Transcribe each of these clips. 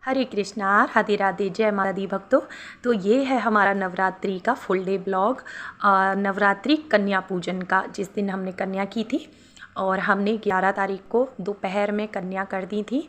हरे कृष्णा, राधे राधे, जय माता दी भक्तों। तो ये है हमारा नवरात्रि का फुल डे ब्लॉग, नवरात्रि कन्या पूजन का, जिस दिन हमने कन्या की थी और हमने 11 तारीख को दोपहर में कन्या कर दी थी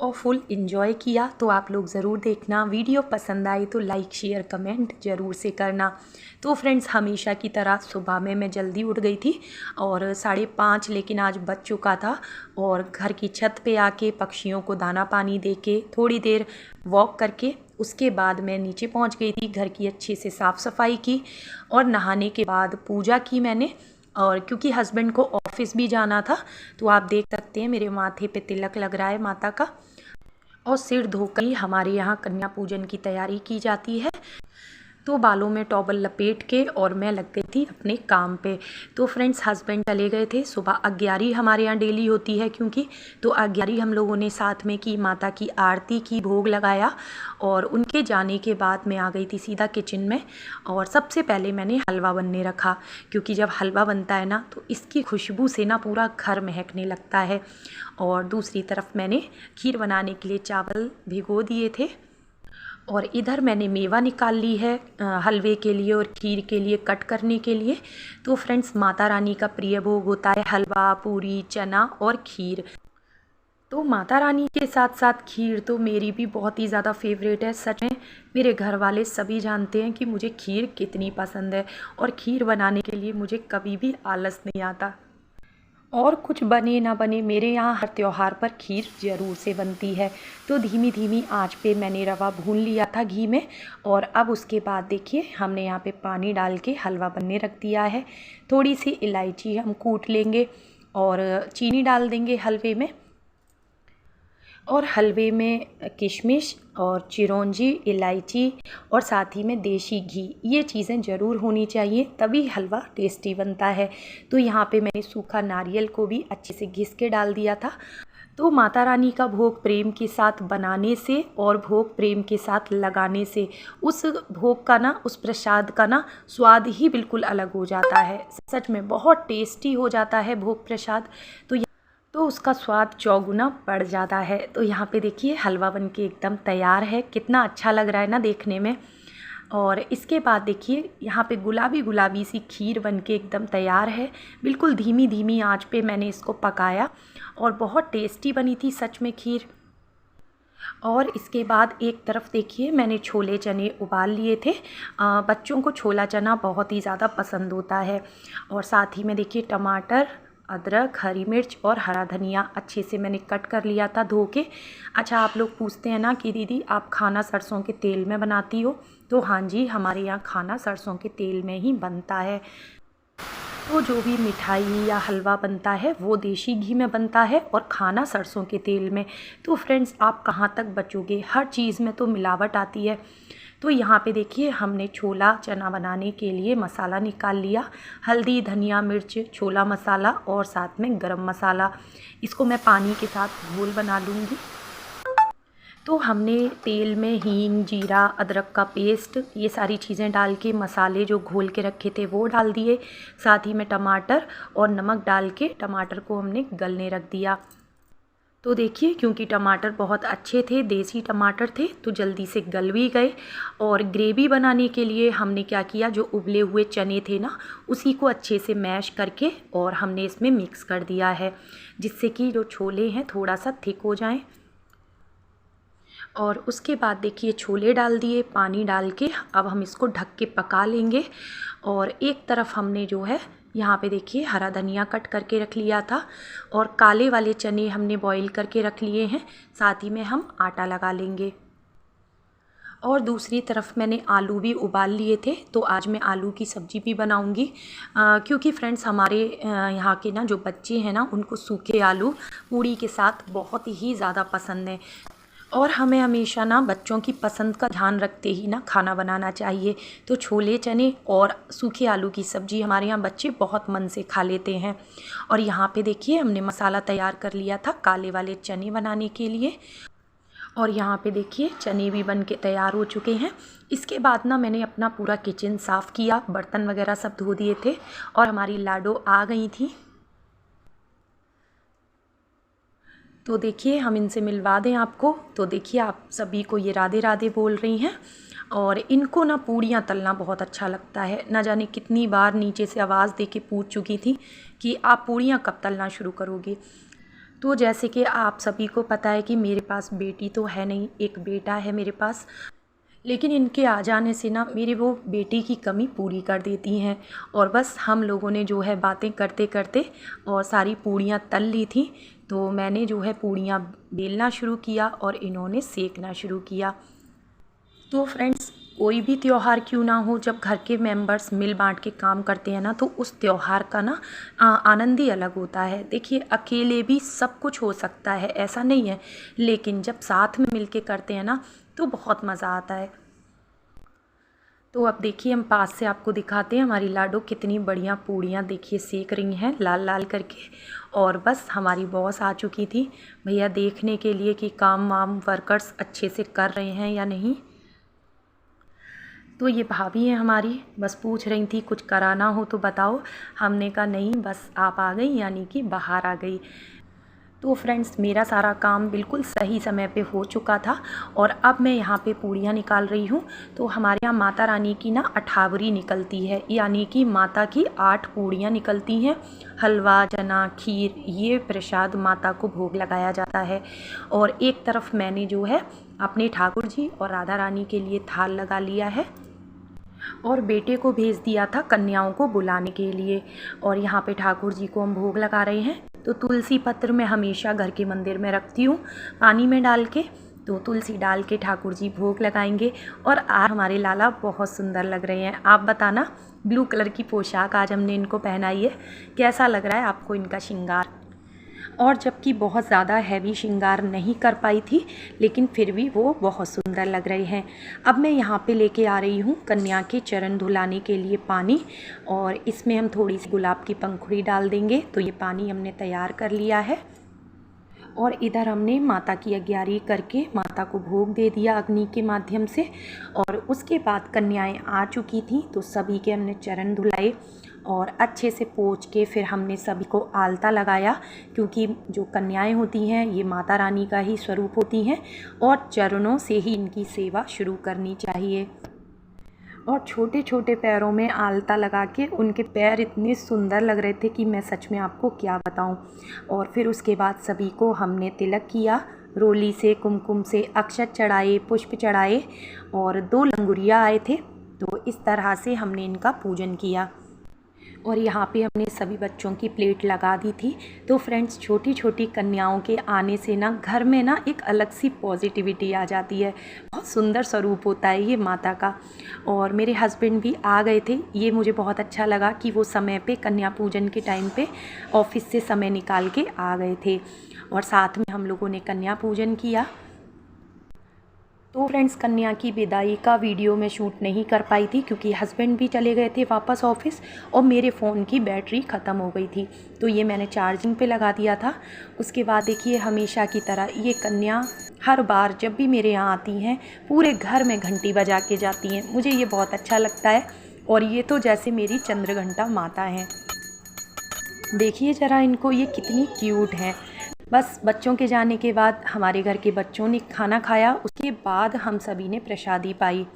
और फुल इन्जॉय किया। तो आप लोग ज़रूर देखना, वीडियो पसंद आई तो लाइक शेयर कमेंट ज़रूर से करना। तो फ्रेंड्स, हमेशा की तरह सुबह में मैं जल्दी उठ गई थी और 5:30, लेकिन आज बज चुका था। और घर की छत पे आके पक्षियों को दाना पानी दे के थोड़ी देर वॉक करके उसके बाद मैं नीचे पहुंच गई थी। घर की अच्छे से साफ़ सफाई की और नहाने के बाद पूजा की मैंने। और क्योंकि हस्बैंड को ऑफिस भी जाना था, तो आप देख सकते हैं मेरे माथे पे तिलक लग रहा है माता का। और सिर धोकर ही हमारे यहाँ कन्या पूजन की तैयारी की जाती है। तो बालों में टॉवल लपेट के और मैं लग गई थी अपने काम पे। तो फ्रेंड्स, हस्बैंड चले गए थे। सुबह अग्यारी हमारे यहाँ डेली होती है क्योंकि, तो अग्यारी हम लोगों ने साथ में की, माता की आरती की, भोग लगाया। और उनके जाने के बाद मैं आ गई थी सीधा किचन में। और सबसे पहले मैंने हलवा बनने रखा, क्योंकि जब हलवा बनता है ना तो इसकी खुशबू से ना पूरा घर महकने लगता है। और दूसरी तरफ मैंने खीर बनाने के लिए चावल भिगो दिए थे। और इधर मैंने मेवा निकाल ली है हलवे के लिए और खीर के लिए कट करने के लिए। तो फ्रेंड्स, माता रानी का प्रिय भोग होता है हलवा, पूरी, चना और खीर। तो माता रानी के साथ साथ खीर तो मेरी भी बहुत ही ज़्यादा फेवरेट है। सच में मेरे घर वाले सभी जानते हैं कि मुझे खीर कितनी पसंद है और खीर बनाने के लिए मुझे कभी भी आलस नहीं आता। और कुछ बने ना बने, मेरे यहाँ हर त्योहार पर खीर ज़रूर से बनती है। तो धीमी धीमी आंच पे मैंने रवा भून लिया था घी में। और अब उसके बाद देखिए हमने यहाँ पे पानी डाल के हलवा बनने रख दिया है। थोड़ी सी इलायची हम कूट लेंगे और चीनी डाल देंगे हलवे में। और हलवे में किशमिश और चिरौंजी, इलायची और साथ ही में देसी घी, ये चीज़ें ज़रूर होनी चाहिए, तभी हलवा टेस्टी बनता है। तो यहाँ पे मैंने सूखा नारियल को भी अच्छे से घिस के डाल दिया था। तो माता रानी का भोग प्रेम के साथ बनाने से और भोग प्रेम के साथ लगाने से उस भोग का ना, उस प्रसाद का ना स्वाद ही बिल्कुल अलग हो जाता है। सच में बहुत टेस्टी हो जाता है भोग प्रसाद। तो उसका स्वाद चौगुना बढ़ जाता है। तो यहाँ पे देखिए हलवा बन के एकदम तैयार है, कितना अच्छा लग रहा है ना देखने में। और इसके बाद देखिए यहाँ पे गुलाबी गुलाबी सी खीर बन के एकदम तैयार है। बिल्कुल धीमी धीमी आंच पे मैंने इसको पकाया और बहुत टेस्टी बनी थी सच में खीर। और इसके बाद एक तरफ देखिए मैंने छोले चने उबाल लिए थे। बच्चों को छोला चना बहुत ही ज़्यादा पसंद होता है। और साथ ही में देखिए टमाटर, अदरक, हरी मिर्च और हरा धनिया अच्छे से मैंने कट कर लिया था धो के। अच्छा, आप लोग पूछते हैं ना कि दीदी आप खाना सरसों के तेल में बनाती हो? तो हाँ जी, हमारे यहाँ खाना सरसों के तेल में ही बनता है। तो जो भी मिठाई या हलवा बनता है वो देसी घी में बनता है और खाना सरसों के तेल में। तो फ्रेंड्स, आप कहाँ तक बचोगे, हर चीज़ में तो मिलावट आती है। तो यहाँ पे देखिए हमने छोला चना बनाने के लिए मसाला निकाल लिया। हल्दी, धनिया, मिर्च, छोला मसाला और साथ में गरम मसाला। इसको मैं पानी के साथ घोल बना लूँगी। तो हमने तेल में हींग, जीरा, अदरक का पेस्ट, ये सारी चीज़ें डाल के मसाले जो घोल के रखे थे वो डाल दिए। साथ ही में टमाटर और नमक डाल के टमाटर को हमने गलने रख दिया। तो देखिए क्योंकि टमाटर बहुत अच्छे थे, देसी टमाटर थे, तो जल्दी से गल भी गए। और ग्रेवी बनाने के लिए हमने क्या किया, जो उबले हुए चने थे ना उसी को अच्छे से मैश करके और हमने इसमें मिक्स कर दिया है, जिससे कि जो छोले हैं थोड़ा सा थिक हो जाएं। और उसके बाद देखिए छोले डाल दिए पानी डाल के। अब हम इसको ढक के पका लेंगे। और एक तरफ हमने जो है यहाँ पे देखिए हरा धनिया कट करके रख लिया था और काले वाले चने हमने बॉईल करके रख लिए हैं। साथ ही में हम आटा लगा लेंगे। और दूसरी तरफ मैंने आलू भी उबाल लिए थे, तो आज मैं आलू की सब्ज़ी भी बनाऊंगी। क्योंकि फ्रेंड्स, हमारे यहाँ के ना जो बच्चे हैं ना उनको सूखे आलू पूड़ी के साथ बहुत ही ज़्यादा पसंद है। और हमें हमेशा ना बच्चों की पसंद का ध्यान रखते ही ना खाना बनाना चाहिए। तो छोले चने और सूखे आलू की सब्ज़ी हमारे यहाँ बच्चे बहुत मन से खा लेते हैं। और यहाँ पे देखिए हमने मसाला तैयार कर लिया था काले वाले चने बनाने के लिए। और यहाँ पे देखिए चने भी बन के तैयार हो चुके हैं। इसके बाद ना मैंने अपना पूरा किचन साफ़ किया, बर्तन वगैरह सब धो दिए थे और हमारी लाडो आ गई थी। तो देखिए हम इनसे मिलवा दें आपको। तो देखिए आप सभी को ये राधे राधे बोल रही हैं और इनको ना पूड़ियाँ तलना बहुत अच्छा लगता है। ना जाने कितनी बार नीचे से आवाज़ दे के पूछ चुकी थी कि आप पूड़ियाँ कब तलना शुरू करोगी। तो जैसे कि आप सभी को पता है कि मेरे पास बेटी तो है नहीं, एक बेटा है मेरे पास, लेकिन इनके आ जाने से ना मेरे वो बेटी की कमी पूरी कर देती हैं। और बस हम लोगों ने जो है बातें करते करते और सारी पूड़ियाँ तल ली थी। तो मैंने जो है पूड़ियाँ बेलना शुरू किया और इन्होंने सेकना शुरू किया। तो फ्रेंड्स, कोई भी त्यौहार क्यों ना हो, जब घर के मेंबर्स मिल बांट के काम करते हैं ना तो उस त्यौहार का ना आनंद ही अलग होता है। देखिए अकेले भी सब कुछ हो सकता है, ऐसा नहीं है, लेकिन जब साथ में मिल के करते हैं ना तो बहुत मज़ा आता है। तो अब देखिए हम पास से आपको दिखाते हैं हमारी लाडो कितनी बढ़िया पूड़ियाँ देखिए सेक रही हैं लाल लाल करके। और बस हमारी बॉस आ चुकी थी भैया देखने के लिए कि काम वाम वर्कर्स अच्छे से कर रहे हैं या नहीं। तो ये भाभी हैं हमारी, बस पूछ रही थी कुछ कराना हो तो बताओ। हमने कहा नहीं, बस आप आ गई यानी कि बाहर आ गई। तो फ्रेंड्स, मेरा सारा काम बिल्कुल सही समय पे हो चुका था और अब मैं यहाँ पे पूड़ियाँ निकाल रही हूँ। तो हमारे यहाँ माता रानी की ना अठावरी निकलती है, यानी कि माता की 8 पूड़ियाँ निकलती हैं। हलवा, चना, खीर, ये प्रसाद माता को भोग लगाया जाता है। और एक तरफ मैंने जो है अपने ठाकुर जी और राधा रानी के लिए थाल लगा लिया है और बेटे को भेज दिया था कन्याओं को बुलाने के लिए। और यहाँ पे ठाकुर जी को हम भोग लगा रहे हैं। तो तुलसी पत्र मैं हमेशा घर के मंदिर में रखती हूँ पानी में डाल के। तो तुलसी डाल के ठाकुर जी भोग लगाएंगे। और आज हमारे लाला बहुत सुंदर लग रहे हैं। आप बताना, ब्लू कलर की पोशाक आज हमने इनको पहनाई है, कैसा लग रहा है आपको इनका श्रृंगार। और जबकि बहुत ज़्यादा हैवी श्रृंगार नहीं कर पाई थी, लेकिन फिर भी वो बहुत सुंदर लग रहे हैं। अब मैं यहाँ पे लेके आ रही हूँ कन्या के चरण धुलाने के लिए पानी, और इसमें हम थोड़ी सी गुलाब की पंखुड़ी डाल देंगे। तो ये पानी हमने तैयार कर लिया है और इधर हमने माता की अग्यारी करके माता को भोग दे दिया अग्नि के माध्यम से। और उसके बाद कन्याएं आ चुकी थी तो सभी के हमने चरण धुलाए और अच्छे से पोंछ के फिर हमने सभी को आलता लगाया, क्योंकि जो कन्याएं होती हैं ये माता रानी का ही स्वरूप होती हैं और चरणों से ही इनकी सेवा शुरू करनी चाहिए। और छोटे छोटे पैरों में आलता लगा के उनके पैर इतने सुंदर लग रहे थे कि मैं सच में आपको क्या बताऊं। और फिर उसके बाद सभी को हमने तिलक किया, रोली से, कुमकुम से, अक्षत चढ़ाए, पुष्प चढ़ाए और 2 लंगुरिया आए थे। तो इस तरह से हमने इनका पूजन किया। और यहाँ पे हमने सभी बच्चों की प्लेट लगा दी थी। तो फ्रेंड्स, छोटी छोटी कन्याओं के आने से ना घर में ना एक अलग सी पॉजिटिविटी आ जाती है। बहुत सुंदर स्वरूप होता है ये माता का। और मेरे हस्बैंड भी आ गए थे। ये मुझे बहुत अच्छा लगा कि वो समय पे कन्या पूजन के टाइम पे ऑफिस से समय निकाल के आ गए थे और साथ में हम लोगों ने कन्या पूजन किया। तो फ्रेंड्स, कन्या की विदाई का वीडियो मैं शूट नहीं कर पाई थी क्योंकि हस्बैंड भी चले गए थे वापस ऑफिस और मेरे फ़ोन की बैटरी ख़त्म हो गई थी। तो ये मैंने चार्जिंग पे लगा दिया था। उसके बाद देखिए हमेशा की तरह ये कन्या हर बार जब भी मेरे यहाँ आती हैं पूरे घर में घंटी बजा के जाती हैं। मुझे ये बहुत अच्छा लगता है और ये तो जैसे मेरी चंद्रघंटा माता हैं। देखिए ज़रा इनको, ये कितनी क्यूट हैं। बस बच्चों के जाने के बाद हमारे घर के बच्चों ने खाना खाया, उसके बाद हम सभी ने प्रसादी पाई।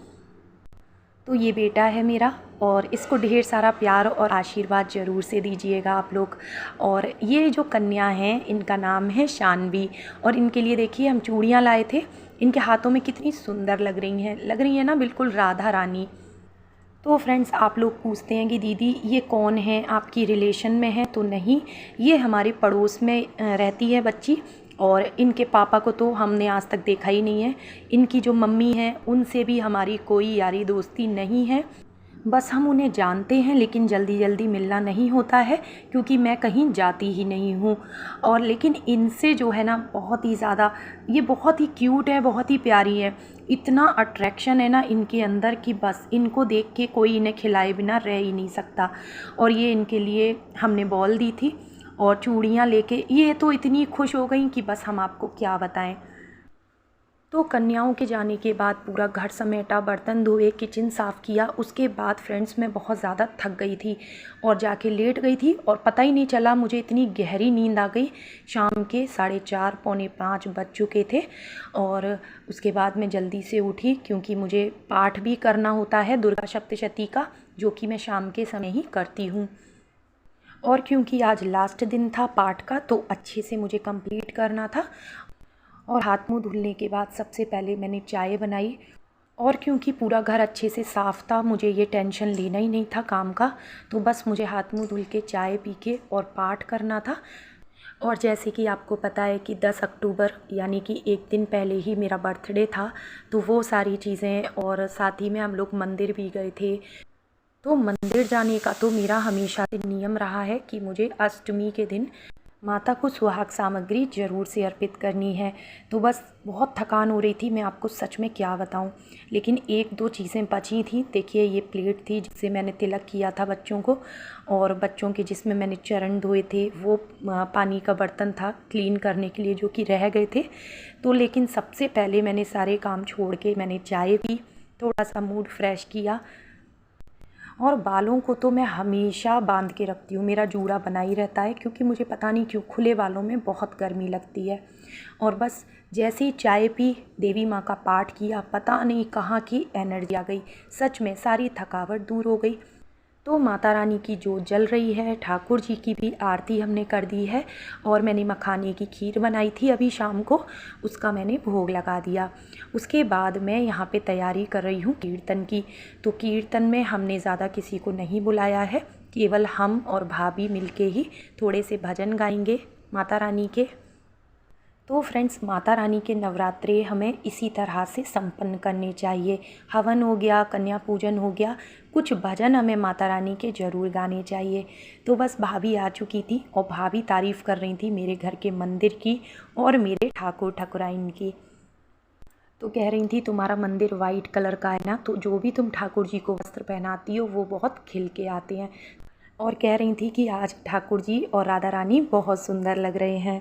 तो ये बेटा है मेरा और इसको ढेर सारा प्यार और आशीर्वाद ज़रूर से दीजिएगा आप लोग। और ये जो कन्या हैं इनका नाम है शानवी और इनके लिए देखिए हम चूड़ियाँ लाए थे। इनके हाथों में कितनी सुंदर लग रही हैं ना, बिल्कुल राधा रानी। तो फ्रेंड्स, आप लोग पूछते हैं कि दीदी ये कौन है, आपकी रिलेशन में है? तो नहीं, ये हमारे पड़ोस में रहती है बच्ची और इनके पापा को तो हमने आज तक देखा ही नहीं है। इनकी जो मम्मी है उनसे भी हमारी कोई यारी दोस्ती नहीं है। बस हम उन्हें जानते हैं लेकिन जल्दी जल्दी मिलना नहीं होता है क्योंकि मैं कहीं जाती ही नहीं हूँ। और लेकिन इनसे जो है ना बहुत ही ज़्यादा, ये बहुत ही क्यूट है, बहुत ही प्यारी है। इतना अट्रैक्शन है ना इनके अंदर कि बस इनको देख के कोई इन्हें खिलाए बिना रह ही नहीं सकता। और ये इनके लिए हमने बॉल दी थी और चूड़ियाँ लेके ये तो इतनी खुश हो गई कि बस हम आपको क्या बताएं। तो कन्याओं के जाने के बाद पूरा घर समेटा, बर्तन धोए, किचन साफ़ किया। उसके बाद फ्रेंड्स मैं बहुत ज़्यादा थक गई थी और जाके लेट गई थी और पता ही नहीं चला, मुझे इतनी गहरी नींद आ गई। शाम के 4:30 पौने 5 बज चुके थे और उसके बाद मैं जल्दी से उठी क्योंकि मुझे पाठ भी करना होता है दुर्गा सप्तशती का, जो कि मैं शाम के समय ही करती हूँ। और क्योंकि आज लास्ट दिन था पाठ का तो अच्छे से मुझे कंप्लीट करना था। और हाथ मुंह धुलने के बाद सबसे पहले मैंने चाय बनाई और क्योंकि पूरा घर अच्छे से साफ़ था, मुझे ये टेंशन लेना ही नहीं था काम का, तो बस मुझे हाथ मुंह धुल के चाय पी के और पाठ करना था। और जैसे कि आपको पता है कि 10 अक्टूबर यानी कि एक दिन पहले ही मेरा बर्थडे था, तो वो सारी चीज़ें और साथ ही में हम लोग मंदिर भी गए थे। तो मंदिर जाने का तो मेरा हमेशा से नियम रहा है कि मुझे अष्टमी के दिन माता को सुहाग सामग्री ज़रूर से अर्पित करनी है। तो बस बहुत थकान हो रही थी, मैं आपको सच में क्या बताऊं, लेकिन एक दो चीज़ें बची थी। देखिए ये प्लेट थी जिससे मैंने तिलक किया था बच्चों को, और बच्चों के जिसमें मैंने चरण धोए थे, वो पानी का बर्तन था क्लीन करने के लिए जो कि रह गए थे। तो लेकिन सबसे पहले मैंने सारे काम छोड़ के मैंने चाय पी, थोड़ा सा मूड फ्रेश किया। और बालों को तो मैं हमेशा बांध के रखती हूँ, मेरा जूड़ा बना ही रहता है क्योंकि मुझे पता नहीं क्यों खुले बालों में बहुत गर्मी लगती है। और बस जैसे ही चाय पी, देवी माँ का पाठ किया, पता नहीं कहाँ की एनर्जी आ गई, सच में सारी थकावट दूर हो गई। तो माता रानी की जोत जल रही है, ठाकुर जी की भी आरती हमने कर दी है और मैंने मखाने की खीर बनाई थी अभी शाम को, उसका मैंने भोग लगा दिया। उसके बाद मैं यहाँ पे तैयारी कर रही हूँ कीर्तन की। तो कीर्तन में हमने ज़्यादा किसी को नहीं बुलाया है, केवल हम और भाभी मिलके ही थोड़े से भजन गाएंगे माता रानी के। तो फ्रेंड्स, माता रानी के नवरात्रे हमें इसी तरह से संपन्न करने चाहिए। हवन हो गया, कन्या पूजन हो गया, कुछ भजन हमें माता रानी के ज़रूर गाने चाहिए। तो बस भाभी आ चुकी थी और भाभी तारीफ़ कर रही थी मेरे घर के मंदिर की और मेरे ठाकुर ठाकुराइन की। तो कह रही थी तुम्हारा मंदिर वाइट कलर का है ना, तो जो भी तुम ठाकुर जी को वस्त्र पहनाती हो वो बहुत खिल के आते हैं। और कह रही थी कि आज ठाकुर जी और राधा रानी बहुत सुंदर लग रहे हैं।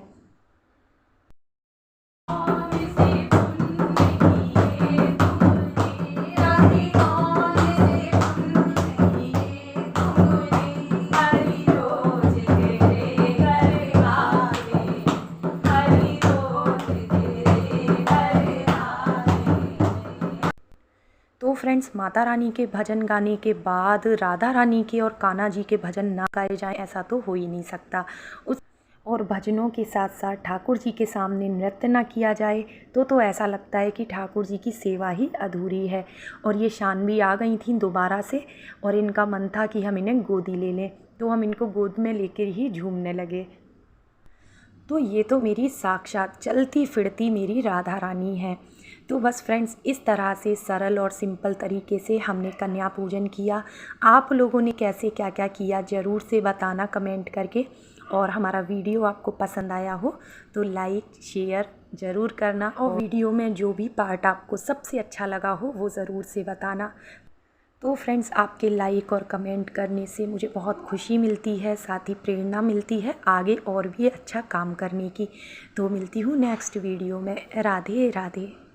तो फ्रेंड्स, माता रानी के भजन गाने के बाद राधा रानी के और कान्हा जी के भजन ना गाए जाएं ऐसा तो हो ही नहीं सकता। उस और भजनों के साथ साथ ठाकुर जी के सामने नृत्य ना किया जाए तो ऐसा लगता है कि ठाकुर जी की सेवा ही अधूरी है। और ये शानवी आ गई थी दोबारा से और इनका मन था कि हम इन्हें गोदी ले लें, तो हम इनको गोद में लेकर ही झूमने लगे। तो ये तो मेरी साक्षात चलती फिरती मेरी राधा रानी है। तो बस फ्रेंड्स, इस तरह से सरल और सिंपल तरीके से हमने कन्या पूजन किया। आप लोगों ने कैसे क्या क्या किया ज़रूर से बताना कमेंट करके। और हमारा वीडियो आपको पसंद आया हो तो लाइक शेयर ज़रूर करना, और वीडियो में जो भी पार्ट आपको सबसे अच्छा लगा हो वो ज़रूर से बताना। तो फ्रेंड्स, आपके लाइक और कमेंट करने से मुझे बहुत खुशी मिलती है, साथ ही प्रेरणा मिलती है आगे और भी अच्छा काम करने की। तो मिलती हूँ नेक्स्ट वीडियो में। राधे राधे।